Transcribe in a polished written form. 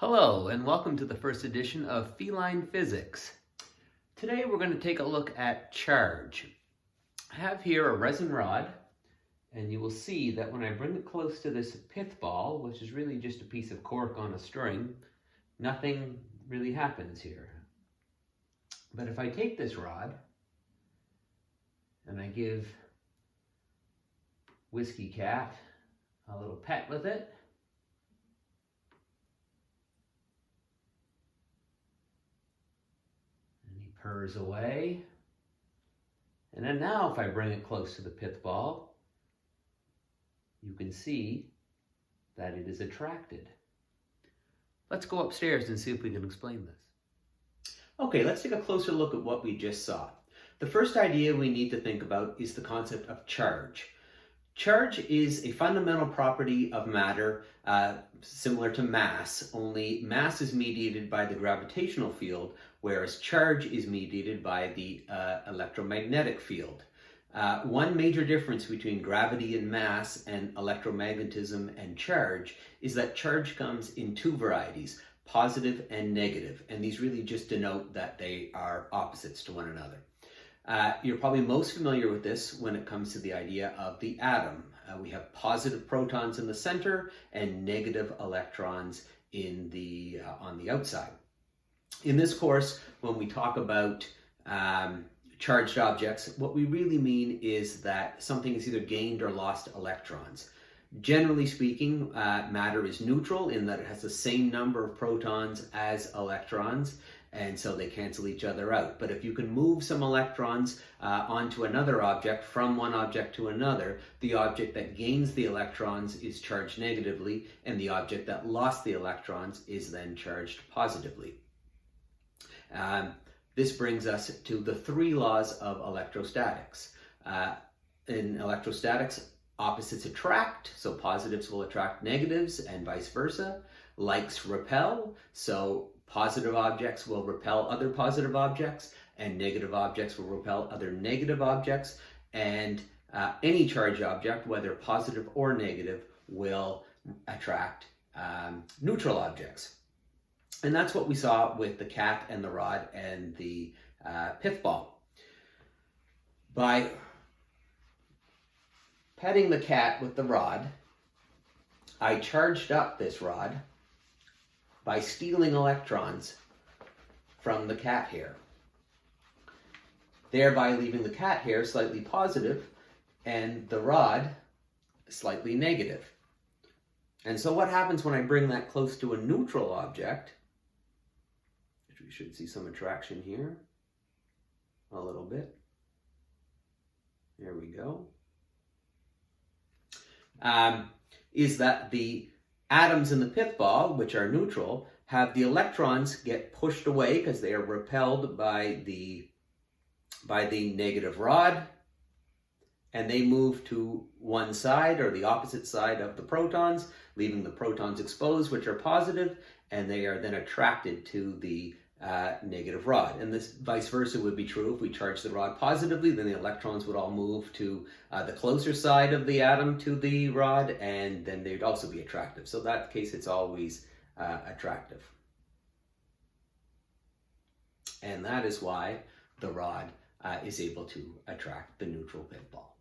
Hello, and welcome to the first edition of Feline Physics. Today we're going to take a look at charge. I have here a resin rod, and you will see that when I bring it close to this pith ball, which is really just a piece of cork on a string, nothing really happens here. But if I take this rod and I give Whiskey Cat a little pet with it, purrs away. And then now if I bring it close to the pith ball, you can see that it is attracted. Let's go upstairs and see if we can explain this. Okay, let's take a closer look at what we just saw. The first idea we need to think about is the concept of charge. Charge is a fundamental property of matter similar to mass, only mass is mediated by the gravitational field, whereas charge is mediated by the electromagnetic field. One major difference between gravity and mass and electromagnetism and charge is that charge comes in two varieties, positive and negative, and these really just denote that they are opposites to one another. You're probably most familiar with this when it comes to the idea of the atom. We have positive protons in the center and negative electrons in on the outside. In this course, when we talk about charged objects, what we really mean is that something is either gained or lost electrons. Generally speaking, matter is neutral in that it has the same number of protons as electrons, and so they cancel each other out. But if you can move some electrons onto another object, from one object to another, the object that gains the electrons is charged negatively, and the object that lost the electrons is then charged positively. This brings us to the three laws of electrostatics. In electrostatics, opposites attract, so positives will attract negatives and vice versa. Likes repel, so positive objects will repel other positive objects, and negative objects will repel other negative objects, and any charged object, whether positive or negative, will attract neutral objects. And that's what we saw with the cat and the rod and the pith ball. By petting the cat with the rod, I charged up this rod by stealing electrons from the cat hair, thereby leaving the cat hair slightly positive and the rod slightly negative. And so what happens when I bring that close to a neutral object, which we should see some attraction here, a little bit. There we go. Is that the atoms in the pith ball, which are neutral, have the electrons get pushed away because they are repelled by the negative rod, and they move to one side or the opposite side of the protons, leaving the protons exposed, which are positive, and they are then attracted to the negative rod. And this vice versa would be true. If we charge the rod positively, then the electrons would all move to the closer side of the atom to the rod, and then they'd also be attractive. So in that case, it's always attractive. And that is why the rod is able to attract the neutral pith ball.